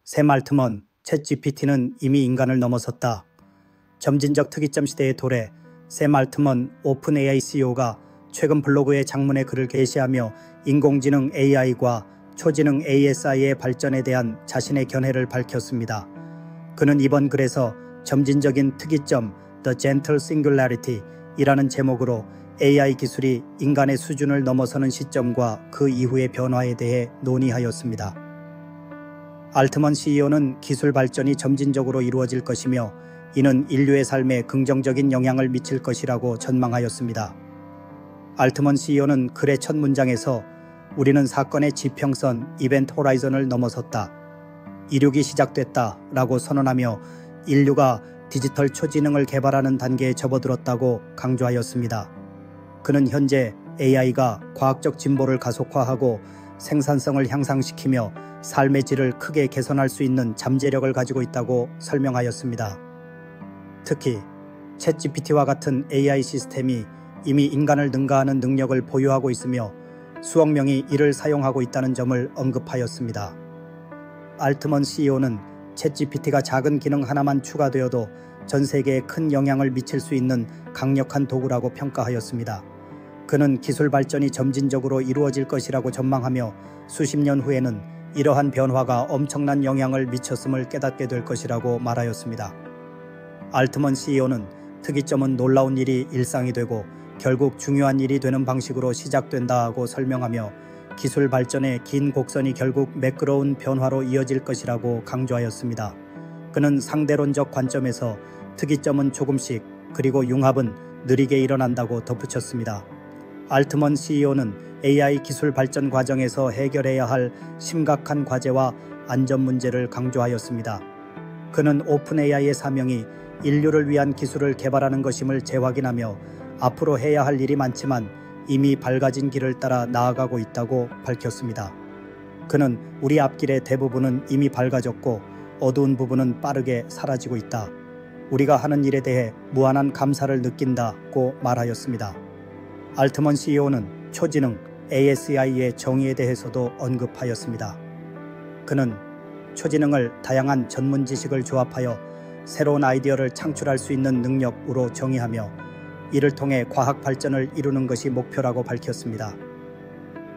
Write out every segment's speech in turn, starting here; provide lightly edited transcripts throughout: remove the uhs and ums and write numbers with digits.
샘 알트먼, 챗GPT는 이미 인간을 넘어섰다. 점진적 특이점 시대의 도래, 샘 알트먼 오픈 AI CEO가 최근 블로그에 장문의 글을 게시하며 인공지능 AI과 초지능 ASI의 발전에 대한 자신의 견해를 밝혔습니다. 그는 이번 글에서 점진적인 특이점 The Gentle Singularity 이라는 제목으로 AI 기술이 인간의 수준을 넘어서는 시점과 그 이후의 변화에 대해 논의하였습니다. 알트먼 CEO는 기술 발전이 점진적으로 이루어질 것이며 이는 인류의 삶에 긍정적인 영향을 미칠 것이라고 전망하였습니다. 알트먼 CEO는 글의 첫 문장에서 우리는 사건의 지평선 이벤트 호라이즌을 넘어섰다. 이륙이 시작됐다 라고 선언하며 인류가 디지털 초지능을 개발하는 단계에 접어들었다고 강조하였습니다. 그는 현재 AI가 과학적 진보를 가속화하고 생산성을 향상시키며 삶의 질을 크게 개선할 수 있는 잠재력을 가지고 있다고 설명하였습니다. 특히 챗GPT와 같은 AI 시스템이 이미 인간을 능가하는 능력을 보유하고 있으며 수억 명이 이를 사용하고 있다는 점을 언급하였습니다. 알트먼 CEO는 챗GPT가 작은 기능 하나만 추가되어도 전 세계에 큰 영향을 미칠 수 있는 강력한 도구라고 평가하였습니다. 그는 기술 발전이 점진적으로 이루어질 것이라고 전망하며 수십 년 후에는 이러한 변화가 엄청난 영향을 미쳤음을 깨닫게 될 것이라고 말하였습니다. 알트먼 CEO는 특이점은 놀라운 일이 일상이 되고 결국 중요한 일이 되는 방식으로 시작된다고 설명하며 기술 발전의 긴 곡선이 결국 매끄러운 변화로 이어질 것이라고 강조하였습니다. 그는 상대론적 관점에서 특이점은 조금씩 그리고 융합은 느리게 일어난다고 덧붙였습니다. 알트먼 CEO는 AI 기술 발전 과정에서 해결해야 할 심각한 과제와 안전 문제를 강조하였습니다. 그는 오픈 AI의 사명이 인류를 위한 기술을 개발하는 것임을 재확인하며 앞으로 해야 할 일이 많지만 이미 밝아진 길을 따라 나아가고 있다고 밝혔습니다. 그는 우리 앞길의 대부분은 이미 밝아졌고 어두운 부분은 빠르게 사라지고 있다. 우리가 하는 일에 대해 무한한 감사를 느낀다고 말하였습니다. 알트먼 CEO는 초지능 ASI의 정의에 대해서도 언급하였습니다. 그는 초지능을 다양한 전문 지식을 조합하여 새로운 아이디어를 창출할 수 있는 능력으로 정의하며 이를 통해 과학 발전을 이루는 것이 목표라고 밝혔습니다.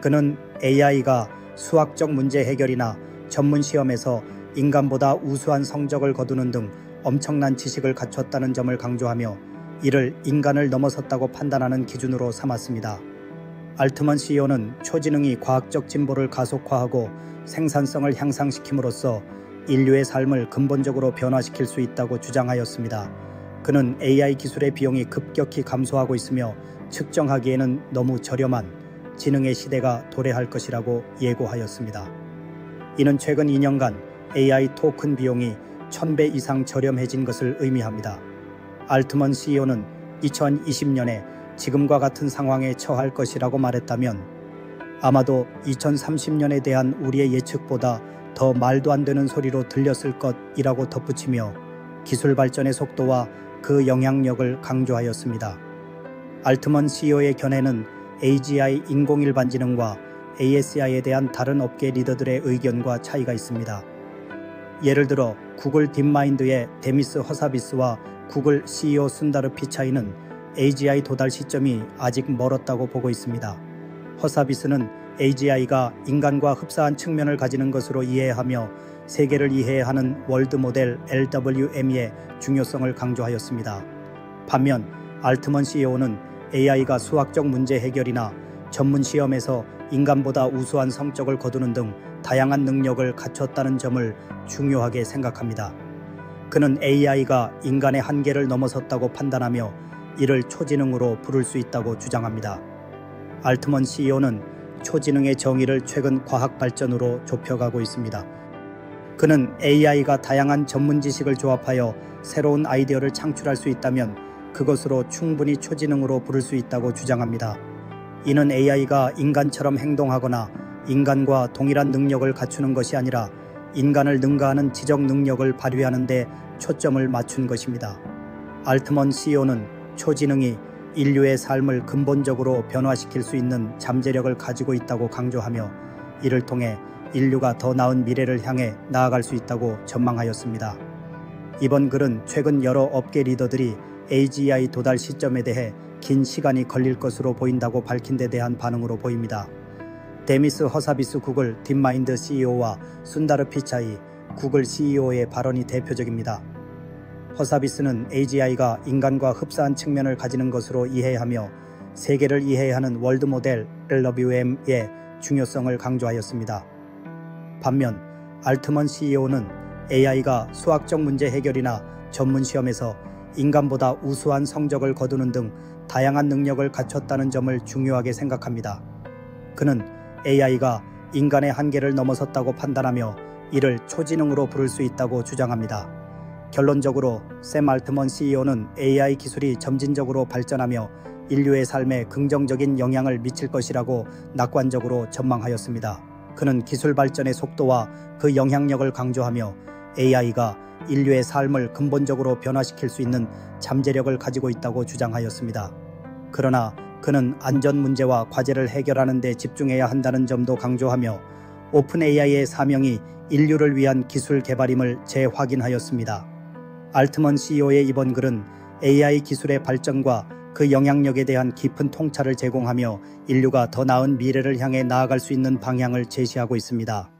그는 AI가 수학적 문제 해결이나 전문 시험에서 인간보다 우수한 성적을 거두는 등 엄청난 지식을 갖췄다는 점을 강조하며 이를 인간을 넘어섰다고 판단하는 기준으로 삼았습니다. 알트먼 CEO는 초지능이 과학적 진보를 가속화하고 생산성을 향상시킴으로써 인류의 삶을 근본적으로 변화시킬 수 있다고 주장하였습니다. 그는 AI 기술의 비용이 급격히 감소하고 있으며 측정하기에는 너무 저렴한 지능의 시대가 도래할 것이라고 예고하였습니다. 이는 최근 2년간 AI 토큰 비용이 1000배 이상 저렴해진 것을 의미합니다. 알트먼 CEO는 2020년에 지금과 같은 상황에 처할 것이라고 말했다면 아마도 2030년에 대한 우리의 예측보다 더 말도 안 되는 소리로 들렸을 것이라고 덧붙이며 기술 발전의 속도와 그 영향력을 강조하였습니다. 알트먼 CEO의 견해는 AGI 인공일반지능과 ASI에 대한 다른 업계 리더들의 의견과 차이가 있습니다. 예를 들어 구글 딥마인드의 데미스 허사비스와 구글 CEO 순다르 피차이는 AGI 도달 시점이 아직 멀었다고 보고 있습니다. 허사비스는 AGI가 인간과 흡사한 측면을 가지는 것으로 이해하며 세계를 이해하는 월드 모델 LWME의 중요성을 강조하였습니다. 반면 알트먼 CEO는 AI가 수학적 문제 해결이나 전문 시험에서 인간보다 우수한 성적을 거두는 등 다양한 능력을 갖췄다는 점을 중요하게 생각합니다. 그는 AI가 인간의 한계를 넘어섰다고 판단하며 이를 초지능으로 부를 수 있다고 주장합니다. 알트먼 CEO는 초지능의 정의를 최근 과학 발전으로 좁혀가고 있습니다. 그는 AI가 다양한 전문 지식을 조합하여 새로운 아이디어를 창출할 수 있다면 그것으로 충분히 초지능으로 부를 수 있다고 주장합니다. 이는 AI가 인간처럼 행동하거나 인간과 동일한 능력을 갖추는 것이 아니라 인간을 능가하는 지적 능력을 발휘하는 데 초점을 맞춘 것입니다. 알트먼 CEO는 초지능이 인류의 삶을 근본적으로 변화시킬 수 있는 잠재력을 가지고 있다고 강조하며 이를 통해 인류가 더 나은 미래를 향해 나아갈 수 있다고 전망하였습니다. 이번 글은 최근 여러 업계 리더들이 AGI 도달 시점에 대해 긴 시간이 걸릴 것으로 보인다고 밝힌 데 대한 반응으로 보입니다. 데미스 허사비스 구글 딥마인드 CEO와 순다르 피차이 구글 CEO의 발언이 대표적입니다. 허사비스는 AGI가 인간과 흡사한 측면을 가지는 것으로 이해하며 세계를 이해하는 월드 모델 LWM의 중요성을 강조하였습니다. 반면 알트먼 CEO는 AI가 수학적 문제 해결이나 전문 시험에서 인간보다 우수한 성적을 거두는 등 다양한 능력을 갖췄다는 점을 중요하게 생각합니다. 그는 AI가 인간의 한계를 넘어섰다고 판단하며 이를 초지능으로 부를 수 있다고 주장합니다. 결론적으로 샘 알트먼 CEO는 AI 기술이 점진적으로 발전하며 인류의 삶에 긍정적인 영향을 미칠 것이라고 낙관적으로 전망하였습니다. 그는 기술 발전의 속도와 그 영향력을 강조하며 AI가 인류의 삶을 근본적으로 변화시킬 수 있는 잠재력을 가지고 있다고 주장하였습니다. 그러나 그는 안전 문제와 과제를 해결하는 데 집중해야 한다는 점도 강조하며 오픈 AI의 사명이 인류를 위한 기술 개발임을 재확인하였습니다. 알트먼 CEO의 이번 글은 AI 기술의 발전과 그 영향력에 대한 깊은 통찰을 제공하며 인류가 더 나은 미래를 향해 나아갈 수 있는 방향을 제시하고 있습니다.